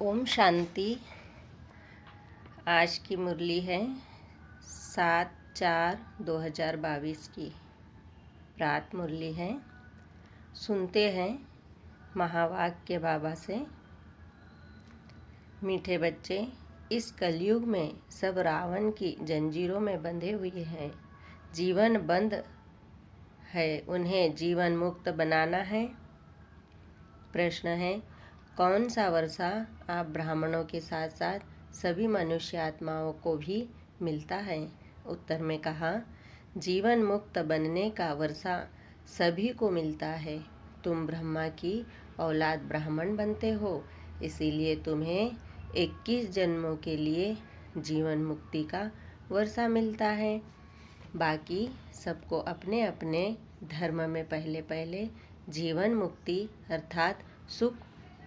ओम शांति। आज की मुरली है 7/4/2022 की रात मुरली है। सुनते हैं महावाक्य बाबा से। मीठे बच्चे, इस कलयुग में सब रावण की जंजीरों में बंधे हुए हैं। जीवन बंद है, उन्हें जीवन मुक्त बनाना है। प्रश्न है, कौन सा वर्षा आप ब्राह्मणों के साथ साथ सभी मनुष्य आत्माओं को भी मिलता है? उत्तर में कहा, जीवन मुक्त बनने का वर्षा सभी को मिलता है। तुम ब्रह्मा की औलाद ब्राह्मण बनते हो, इसीलिए तुम्हें 21 जन्मों के लिए जीवन मुक्ति का वर्षा मिलता है। बाकी सबको अपने अपने धर्म में पहले पहले जीवन मुक्ति अर्थात सुख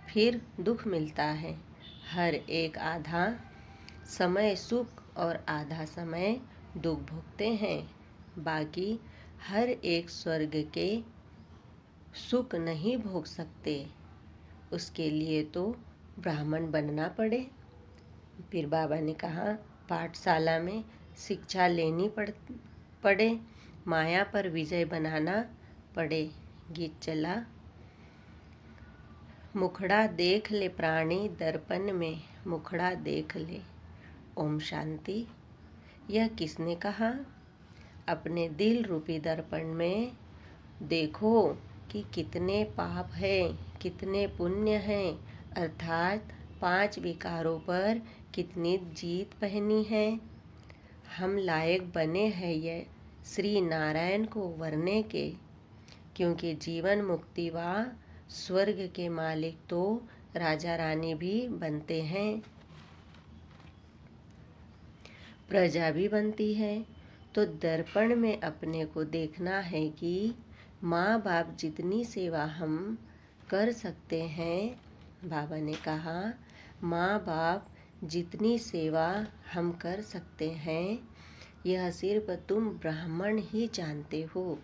फिर दुख मिलता है। हर एक आधा समय सुख और आधा समय दुख भोगते हैं। बाकी हर एक स्वर्ग के सुख नहीं भोग सकते, उसके लिए तो ब्राह्मण बनना पड़े। फिर बाबा ने कहा, पाठशाला में शिक्षा लेनी पड़े, माया पर विजय बनाना पड़े। गीत चला। मुखड़ा देख ले प्राणी दर्पण में, मुखड़ा देख ले। ओम शांति। यह किसने कहा? अपने दिल रूपी दर्पण में देखो कि कितने पाप हैं, कितने पुण्य हैं, अर्थात 5 विकारों पर कितनी जीत पहनी है। हम लायक बने हैं यह श्री नारायण को वरने के, क्योंकि जीवन मुक्ति व स्वर्ग के मालिक तो राजा रानी भी बनते हैं, प्रजा भी बनती है। तो दर्पण में अपने को देखना है कि माँ बाप जितनी सेवा हम कर सकते हैं, बाबा ने कहा माँ बाप जितनी सेवा हम कर सकते हैं, यह सिर्फ तुम ब्राह्मण ही जानते हो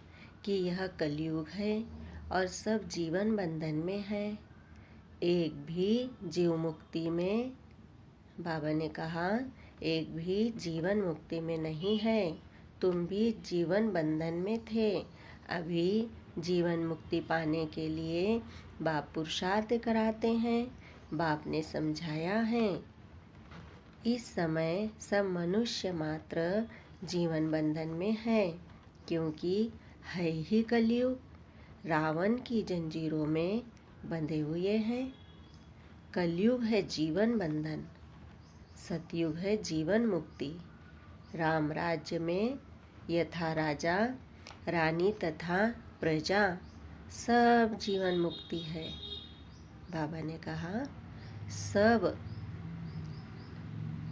कि यह कलयुग है और सब जीवन बंधन में है। एक भी जीव मुक्ति में, बाबा ने कहा, एक भी जीवन मुक्ति में नहीं है। तुम भी जीवन बंधन में थे। अभी जीवन मुक्ति पाने के लिए बाप पुरुषार्थ कराते हैं। बाप ने समझाया है, इस समय सब मनुष्य मात्र जीवन बंधन में है, क्योंकि है ही कलयुग। रावण की जंजीरों में बंधे हुए हैं। कलयुग है जीवन बंधन, सतयुग है जीवन मुक्ति। राम राज्य में यथा राजा रानी तथा प्रजा सब जीवन मुक्ति है। बाबा ने कहा सब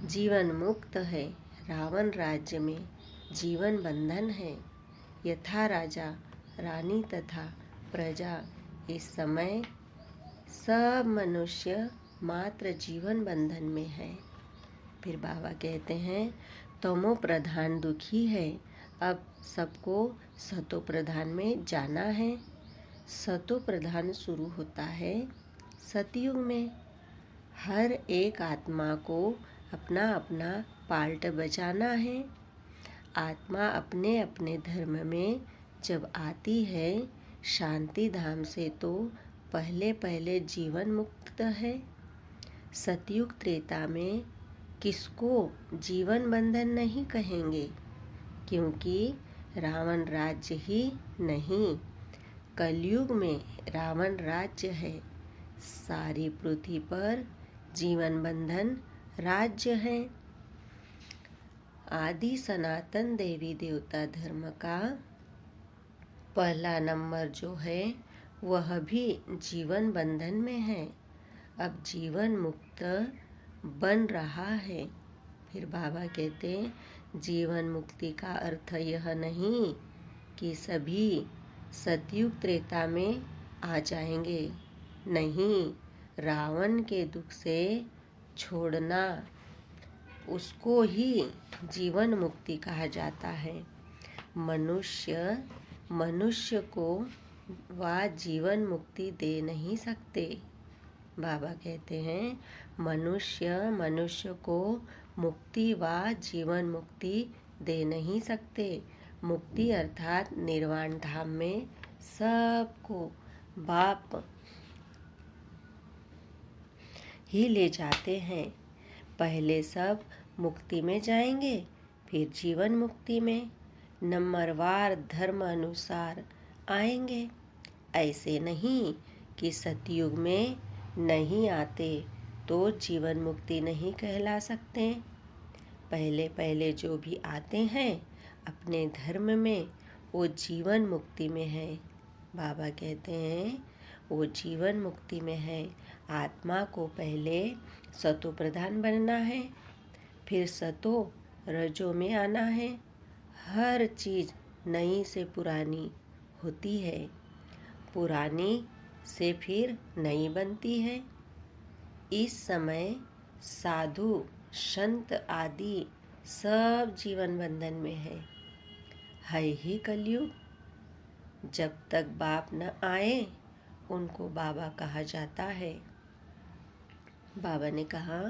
जीवन मुक्त है। रावण राज्य में जीवन बंधन है। यथा राजा रानी तथा प्रजा, इस समय सब मनुष्य मात्र जीवन बंधन में है। फिर बाबा कहते हैं, तमो प्रधान दुखी है, अब सबको सतो प्रधान में जाना है। सतो प्रधान शुरू होता है सतयुग में। हर एक आत्मा को अपना अपना पार्ट बजाना है। आत्मा अपने अपने धर्म में जब आती है शांति धाम से, तो पहले पहले जीवन मुक्त है। सतयुग त्रेता में किसको जीवन बंधन नहीं कहेंगे, क्योंकि रावण राज्य ही नहीं, कलयुग में रावण राज्य है। सारी पृथ्वी पर जीवन बंधन राज्य है। आदि सनातन देवी देवता धर्म का पहला नंबर जो है वह भी जीवन बंधन में है। अब जीवन मुक्त बन रहा है। फिर बाबा कहते, जीवन मुक्ति का अर्थ यह नहीं कि सभी सतयुग त्रेता में आ जाएंगे। नहीं, रावण के दुख से छोड़ना, उसको ही जीवन मुक्ति कहा जाता है। मनुष्य को वह जीवन मुक्ति दे नहीं सकते। बाबा कहते हैं मनुष्य को मुक्ति व जीवन मुक्ति दे नहीं सकते। मुक्ति अर्थात निर्वाण धाम में सबको बाप ही ले जाते हैं। पहले सब मुक्ति में जाएंगे, फिर जीवन मुक्ति में नंबरवार धर्म अनुसार आएंगे। ऐसे नहीं कि सतयुग में नहीं आते तो जीवन मुक्ति नहीं कहला सकते। पहले पहले जो भी आते हैं अपने धर्म में वो जीवन मुक्ति में है। बाबा कहते हैं वो जीवन मुक्ति में है। आत्मा को पहले सतो प्रधान बनना है, फिर सतो रजो में आना है। हर चीज़ नई से पुरानी होती है, पुरानी से फिर नई बनती है। इस समय साधु संत आदि सब जीवन बंधन में है ही कलयुग। जब तक बाप न आए उनको बाबा कहा जाता है। बाबा ने कहा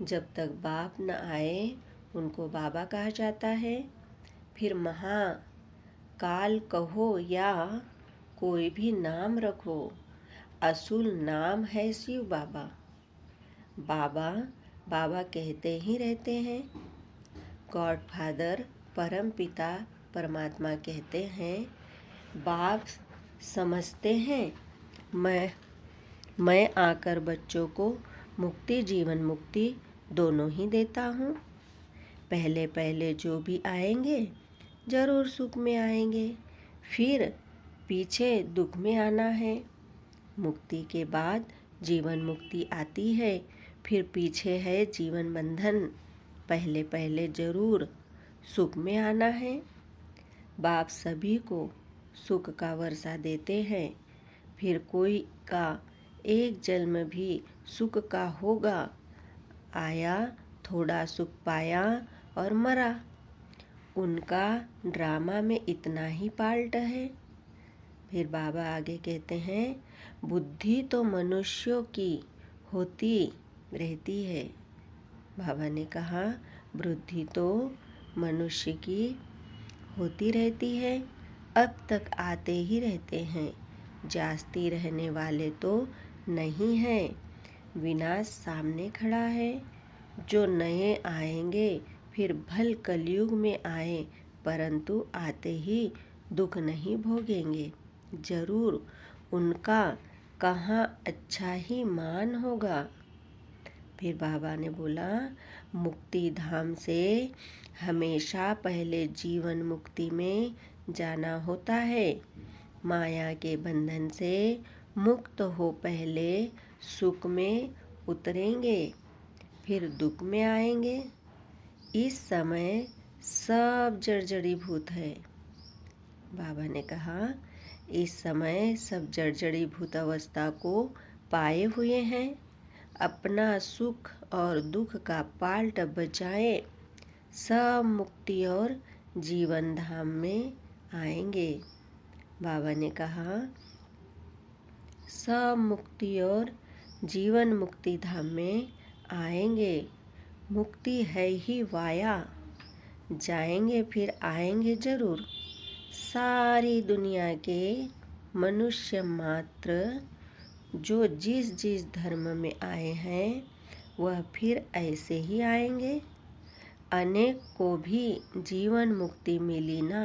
जब तक बाप न आए उनको बाबा कहा जाता है। फिर महाकाल कहो या कोई भी नाम रखो, असुल नाम है शिव बाबा। बाबा बाबा कहते ही रहते हैं। गॉड फादर परम पिता परमात्मा कहते हैं बाप समझते हैं मैं आकर बच्चों को मुक्ति जीवन मुक्ति दोनों ही देता हूँ। पहले पहले जो भी आएंगे जरूर सुख में आएंगे, फिर पीछे दुख में आना है। मुक्ति के बाद जीवन मुक्ति आती है, फिर पीछे है जीवन बंधन। पहले पहले जरूर सुख में आना है। बाप सभी को सुख का वर्षा देते हैं, फिर कोई का एक जन्म भी सुख का होगा। आया थोड़ा सुख पाया और मरा। उनका ड्रामा में इतना ही पार्ट है। फिर बाबा आगे कहते हैं बुद्धि तो मनुष्यों की होती रहती है। बाबा ने कहा बुद्धि तो मनुष्य की होती रहती है, अब तक आते ही रहते हैं, जास्ती रहने वाले तो नहीं हैं। विनाश सामने खड़ा है। जो नए आएंगे फिर भल कलयुग में आए, परंतु आते ही दुख नहीं भोगेंगे। जरूर उनका कहाँ अच्छा ही मान होगा। फिर बाबा ने बोला मुक्ति धाम से हमेशा पहले जीवन मुक्ति में जाना होता है। माया के बंधन से मुक्त हो पहले सुख में उतरेंगे, फिर दुख में आएंगे। इस समय सब जर्जरीभूत है। बाबा ने कहा इस समय सब जर्जरीभूत अवस्था को पाए हुए हैं। अपना सुख और दुख का पाल्ट बचाए, सब मुक्ति और जीवन धाम में आएंगे। बाबा ने कहा सब मुक्ति और जीवन मुक्ति धाम में आएंगे। मुक्ति है ही वाया, जाएंगे फिर आएंगे जरूर। सारी दुनिया के मनुष्य मात्र जो जिस जिस धर्म में आए हैं वह फिर ऐसे ही आएंगे। अनेक को भी जीवन मुक्ति मिली ना।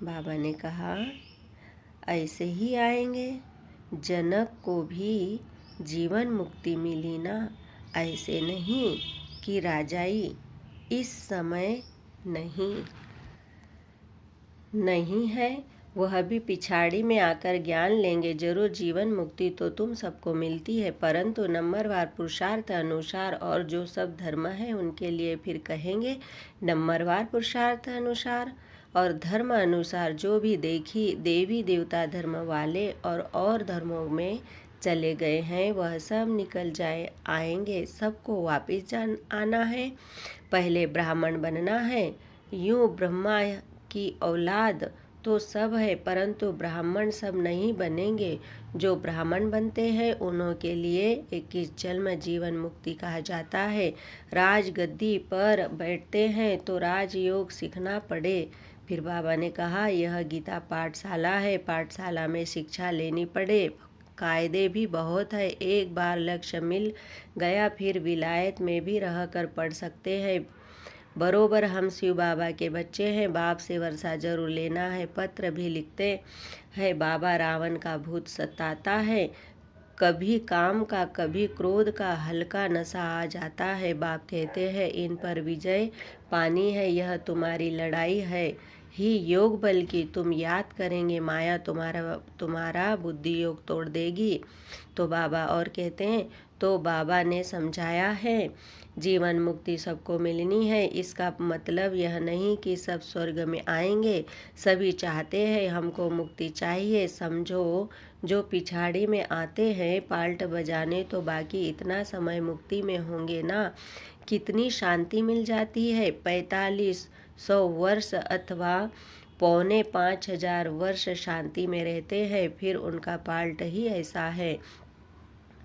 बाबा ने कहा ऐसे ही आएंगे। जनक को भी जीवन मुक्ति मिली ना, ऐसे नहीं कि राजाई इस समय नहीं है, वह भी पिछाड़ी में आकर ज्ञान लेंगे। जरूर जीवन मुक्ति तो तुम सबको मिलती है, परंतु नंबरवार पुरुषार्थ अनुसार। और जो सब धर्म है उनके लिए फिर कहेंगे नंबरवार पुरुषार्थ अनुसार और धर्म अनुसार। जो भी देवी देवता धर्म वाले और धर्मों में चले गए हैं वह सब निकल आएंगे। सबको वापस आना है। पहले ब्राह्मण बनना है। यूँ ब्रह्मा की औलाद तो सब है, परंतु ब्राह्मण सब नहीं बनेंगे। जो ब्राह्मण बनते हैं उन्हों के लिए 21 जन्म जीवन मुक्ति कहा जाता है। राजगद्दी पर बैठते हैं तो राजयोग सीखना पड़े। फिर बाबा ने कहा, यह गीता पाठशाला है, पाठशाला में शिक्षा लेनी पड़े। कायदे भी बहुत है, एक बार लक्ष्य मिल गया फिर विलायत में भी रह कर पढ़ सकते हैं। बरोबर हम शिव बाबा के बच्चे हैं, बाप से वर्षा जरूर लेना है। पत्र भी लिखते हैं, बाबा रावण का भूत सताता है, कभी काम का कभी क्रोध का हल्का नशा आ जाता है। बाप कहते हैं, इन पर विजय पानी है, यह तुम्हारी लड़ाई है ही योग बल की। तुम याद करेंगे, माया तुम्हारा बुद्धि योग तोड़ देगी। तो बाबा और कहते हैं, तो बाबा ने समझाया है जीवन मुक्ति सबको मिलनी है। इसका मतलब यह नहीं कि सब स्वर्ग में आएंगे, सभी चाहते हैं हमको मुक्ति चाहिए। समझो, जो पिछाड़ी में आते हैं पाल्ट बजाने, तो बाकी इतना समय मुक्ति में होंगे ना। कितनी शांति मिल जाती है। 4500 वर्ष अथवा 4,500 वर्ष शांति में रहते हैं, फिर उनका पाल्ट ही ऐसा है।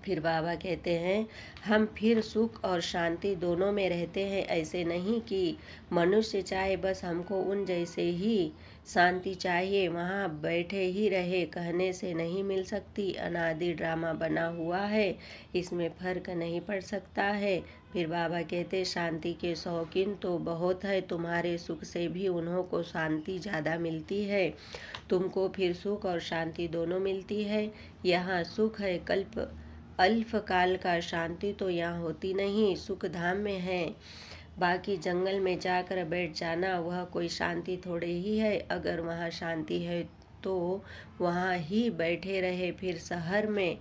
फिर बाबा कहते हैं, हम फिर सुख और शांति दोनों में रहते हैं। ऐसे नहीं कि मनुष्य चाहे बस हमको उन जैसे ही शांति चाहिए, वहाँ बैठे ही रहे, कहने से नहीं मिल सकती। अनादि ड्रामा बना हुआ है, इसमें फर्क नहीं पड़ सकता है। फिर बाबा कहते, शांति के शौकीन तो बहुत है, तुम्हारे सुख से भी उन्हों को शांति ज़्यादा मिलती है। तुमको फिर सुख और शांति दोनों मिलती है। यहाँ सुख है अल्प काल का, शांति तो यहाँ होती नहीं। सुख धाम में है, बाकी जंगल में जाकर बैठ जाना वह कोई शांति थोड़े ही है। अगर वहाँ शांति है तो वहाँ ही बैठे रहे। फिर शहर में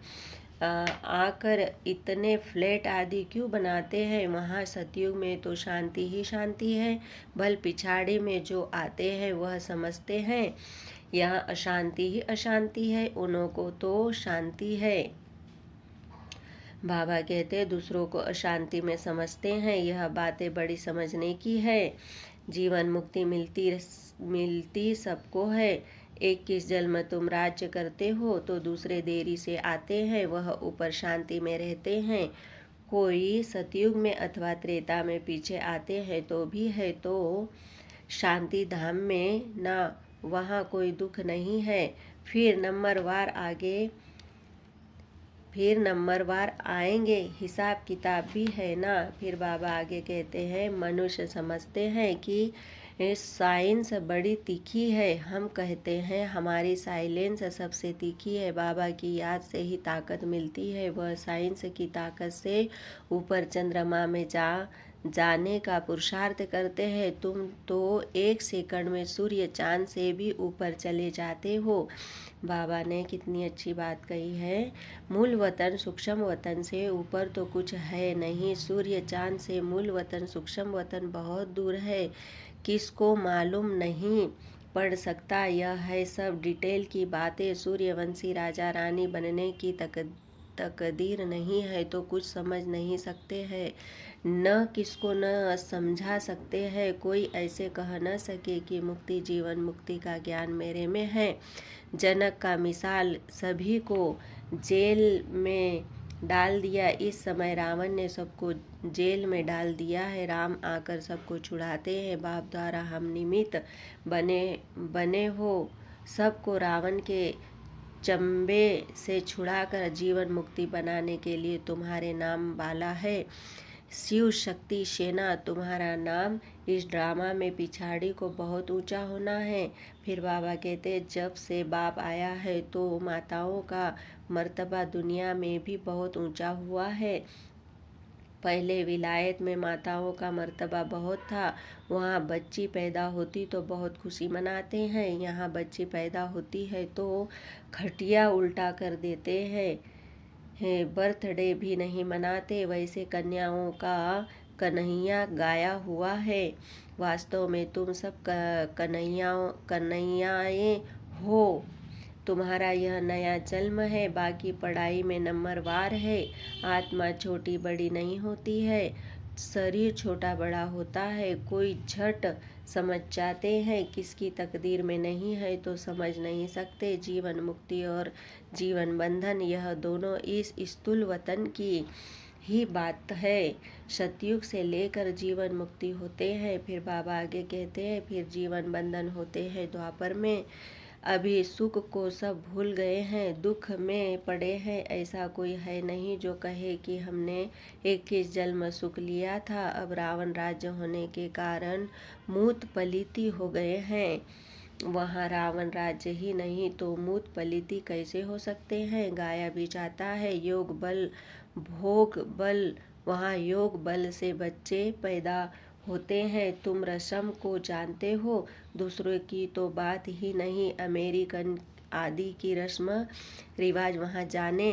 आकर इतने फ्लैट आदि क्यों बनाते हैं? वहाँ सतयुग में तो शांति ही शांति है। भल पिछाड़ी में जो आते हैं वह समझते हैं यहाँ अशांति ही अशांति है, उन्हों को तो शांति है। बाबा कहते, दूसरों को अशांति में समझते हैं, यह बातें बड़ी समझने की है। जीवन मुक्ति मिलती सबको है। 21 जन्म तुम राज्य करते हो तो दूसरे देरी से आते हैं, वह ऊपर शांति में रहते हैं। कोई सतयुग में अथवा त्रेता में पीछे आते हैं तो भी है तो शांति धाम में ना, वहाँ कोई दुख नहीं है। फिर नंबरवार आएंगे, हिसाब किताब भी है ना। फिर बाबा आगे कहते हैं, मनुष्य समझते हैं कि साइंस बड़ी तीखी है। हम कहते हैं हमारी साइलेंस सबसे तीखी है। बाबा की याद से ही ताकत मिलती है, वह साइंस की ताकत से ऊपर चंद्रमा में जाने का पुरुषार्थ करते हैं। तुम तो 1 सेकंड में सूर्य चांद से भी ऊपर चले जाते हो। बाबा ने कितनी अच्छी बात कही है। मूल वतन सूक्ष्म वतन से ऊपर तो कुछ है नहीं। सूर्य चांद से मूल वतन सूक्ष्म वतन बहुत दूर है, किसको मालूम नहीं पड़ सकता। यह है सब डिटेल की बातें। सूर्यवंशी राजा रानी बनने की तकदीर नहीं है तो कुछ समझ नहीं सकते हैं, न किसको न समझा सकते हैं। कोई ऐसे कह न सके कि मुक्ति जीवन मुक्ति का ज्ञान मेरे में है। जनक का मिसाल सभी को जेल में डाल दिया। इस समय रावण ने सबको जेल में डाल दिया है। राम आकर सबको छुड़ाते हैं। बाप द्वारा हम निमित्त बने हो। सबको रावण के चंबे से छुड़ाकर जीवन मुक्ति बनाने के लिए तुम्हारे नाम वाला है। शिव शक्ति सेना तुम्हारा नाम। इस ड्रामा में पिछाड़ी को बहुत ऊंचा होना है। फिर बाबा कहते, जब से बाप आया है तो माताओं का मर्तबा दुनिया में भी बहुत ऊंचा हुआ है। पहले विलायत में माताओं का मर्तबा बहुत था, वहाँ बच्ची पैदा होती तो बहुत खुशी मनाते हैं। यहाँ बच्ची पैदा होती है तो खटिया उल्टा कर देते हैं, बर्थडे भी नहीं मनाते। वैसे कन्याओं का कन्हैया गाया हुआ है। वास्तव में तुम सब कन्हैयाएँ हो। तुम्हारा यह नया जन्म है, बाकी पढ़ाई में नंबरवार है। आत्मा छोटी बड़ी नहीं होती है। शरीर छोटा बड़ा होता है, कोई झट समझ जाते हैं, किसकी तकदीर में नहीं है तो समझ नहीं सकते। जीवन मुक्ति और जीवन बंधन यह दोनों इस स्थूल वतन की ही बात है। सतयुग से लेकर जीवन मुक्ति होते हैं, फिर बाबा आगे कहते हैं फिर जीवन बंधन होते हैं द्वापर में। अभी सुख को सब भूल गए हैं, दुख में पड़े हैं, ऐसा कोई है नहीं जो कहे कि हमने 21 जन्म सुख लिया था। अब रावण राज्य होने के कारण मूत पलीती हो गए हैं। वहाँ रावण राज्य ही नहीं तो मूत पलीती कैसे हो सकते हैं। गाया भी जाता है योग बल भोग बल, वहाँ योग बल से बच्चे पैदा होते हैं। तुम रस्म को जानते हो, दूसरों की तो बात ही नहीं। अमेरिकन आदि की रस्म रिवाज वहाँ जाने,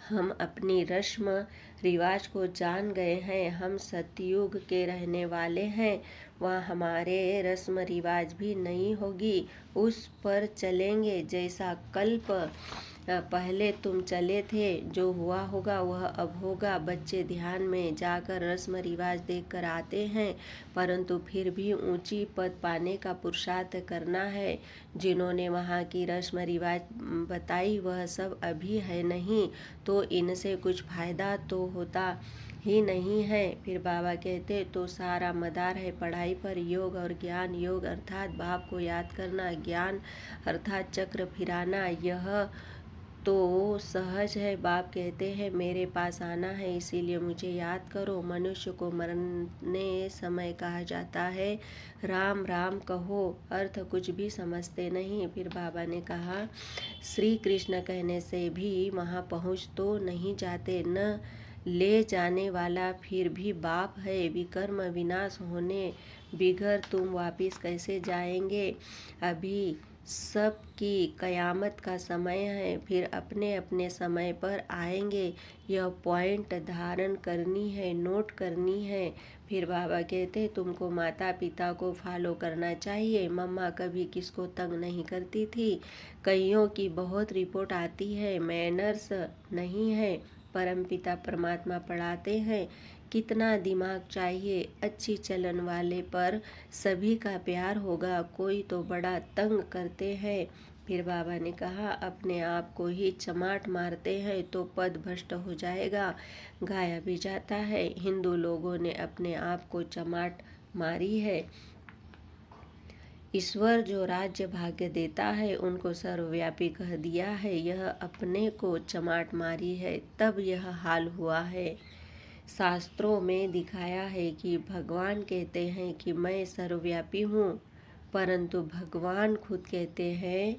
हम अपनी रस्म रिवाज को जान गए हैं। हम सतयुग के रहने वाले हैं, वहाँ हमारे रस्म रिवाज भी नहीं होगी, उस पर चलेंगे जैसा कल्प पहले तुम चले थे। जो हुआ होगा वह अब होगा। बच्चे ध्यान में जाकर रस्म रिवाज देख कर आते हैं, परंतु फिर भी ऊंची पद पाने का पुरुषार्थ करना है। जिन्होंने वहाँ की रस्म रिवाज बताई वह सब अभी है नहीं, तो इनसे कुछ फायदा तो होता ही नहीं है। फिर बाबा कहते तो सारा मदार है पढ़ाई पर, योग और ज्ञान। योग अर्थात भाव को याद करना, ज्ञान अर्थात चक्र फिराना। यह तो सहज है। बाप कहते हैं मेरे पास आना है, इसीलिए मुझे याद करो। मनुष्य को मरने समय कहा जाता है राम राम कहो, अर्थ कुछ भी समझते नहीं। फिर बाबा ने कहा श्री कृष्ण कहने से भी वहाँ पहुँच तो नहीं जाते, न ले जाने वाला फिर भी बाप है। विकर्म विनाश होने बिगर तुम वापिस कैसे जाएंगे। अभी सबकी कयामत का समय है, फिर अपने अपने समय पर आएंगे। यह पॉइंट धारण करनी है, नोट करनी है। फिर बाबा कहते तुमको माता पिता को फॉलो करना चाहिए। मम्मा कभी किसको तंग नहीं करती थी। कईयों की बहुत रिपोर्ट आती है मैनर्स नहीं है। परमपिता परमात्मा पढ़ाते हैं कितना दिमाग चाहिए। अच्छी चलन वाले पर सभी का प्यार होगा, कोई तो बड़ा तंग करते हैं। फिर बाबा ने कहा अपने आप को ही चमाट मारते हैं तो पद भ्रष्ट हो जाएगा। गाया भी जाता है हिंदू लोगों ने अपने आप को चमाट मारी है। ईश्वर जो राज्य भाग्य देता है उनको सर्वव्यापी कह दिया है, यह अपने को चमाट मारी है तब यह हाल हुआ है। शास्त्रों में दिखाया है कि भगवान कहते हैं कि मैं सर्वव्यापी हूँ, परंतु भगवान खुद कहते हैं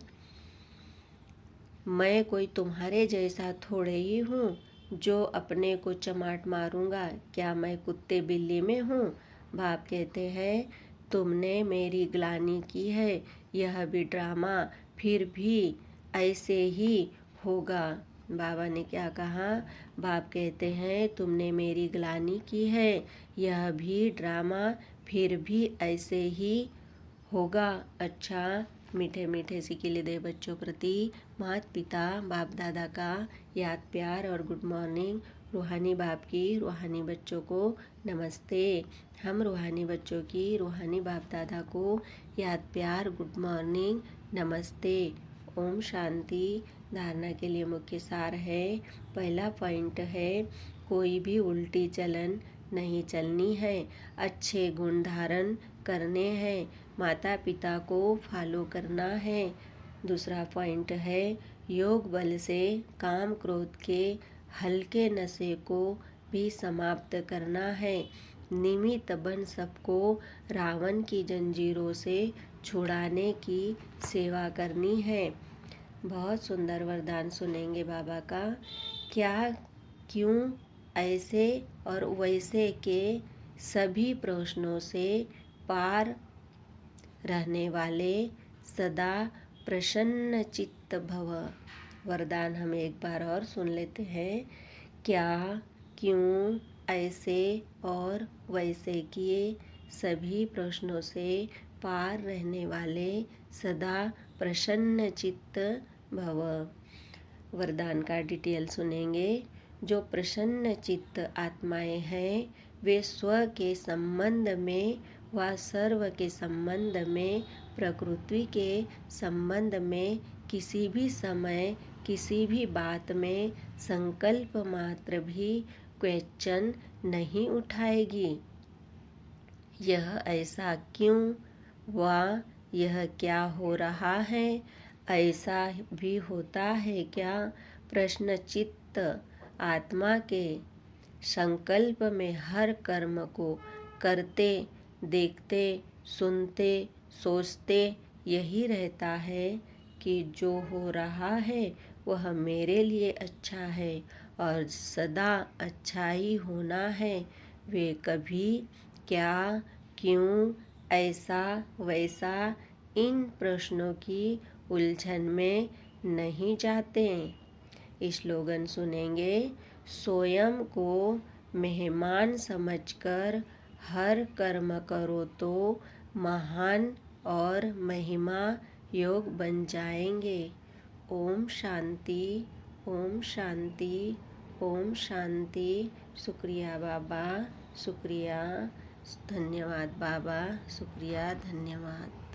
मैं कोई तुम्हारे जैसा थोड़े ही हूँ जो अपने को चमाट मारूंगा। क्या मैं कुत्ते बिल्ली में हूँ। बाप कहते हैं तुमने मेरी ग्लानि की है, यह भी ड्रामा फिर भी ऐसे ही होगा। बाबा ने क्या कहा। बाप कहते हैं तुमने मेरी ग्लानि की है, यह भी ड्रामा फिर भी ऐसे ही होगा। अच्छा मीठे मीठे सिकीले दे बच्चों प्रति माता पिता बाप दादा का याद प्यार और गुड मॉर्निंग। रूहानी बाप की रूहानी बच्चों को नमस्ते। हम रूहानी बच्चों की रूहानी बाप दादा को याद प्यार गुड मॉर्निंग नमस्ते। ओम शांति। धारणा के लिए मुख्य सार है। पहला पॉइंट है कोई भी उल्टी चलन नहीं चलनी है, अच्छे गुण धारण करने हैं, माता पिता को फॉलो करना है। दूसरा पॉइंट है योग बल से काम क्रोध के हल्के नशे को भी समाप्त करना है। निमित्त बन सबको रावण की जंजीरों से छुड़ाने की सेवा करनी है। बहुत सुंदर वरदान सुनेंगे बाबा का। क्या क्यों ऐसे और वैसे के सभी प्रश्नों से पार रहने वाले सदा प्रसन्न चित्त भव। वरदान हम एक बार और सुन लेते हैं। क्या क्यों ऐसे और वैसे किए सभी प्रश्नों से पार रहने वाले सदा प्रसन्न चित्त भव। वरदान का डिटेल सुनेंगे। जो प्रसन्न चित्त आत्माएं हैं वे स्व के संबंध में व सर्व के संबंध में, प्रकृति के संबंध में किसी भी समय किसी भी बात में संकल्प मात्र भी क्वेश्चन नहीं उठाएगी। यह ऐसा क्यों व यह क्या हो रहा है, ऐसा भी होता है क्या? प्रश्नचित्त आत्मा के संकल्प में हर कर्म को करते, देखते, सुनते, सोचते यही रहता है कि जो हो रहा है वह मेरे लिए अच्छा है और सदा अच्छा ही होना है। वे कभी क्या, क्यों, ऐसा, वैसा इन प्रश्नों की उलझन में नहीं जाते। स्लोगन सुनेंगे। स्वयं को मेहमान समझकर हर कर्म करो तो महान और महिमा योग बन जाएंगे। ओम शांति, ओम शांति, ओम शांति। शुक्रिया बाबा, शुक्रिया, धन्यवाद बाबा, शुक्रिया, धन्यवाद।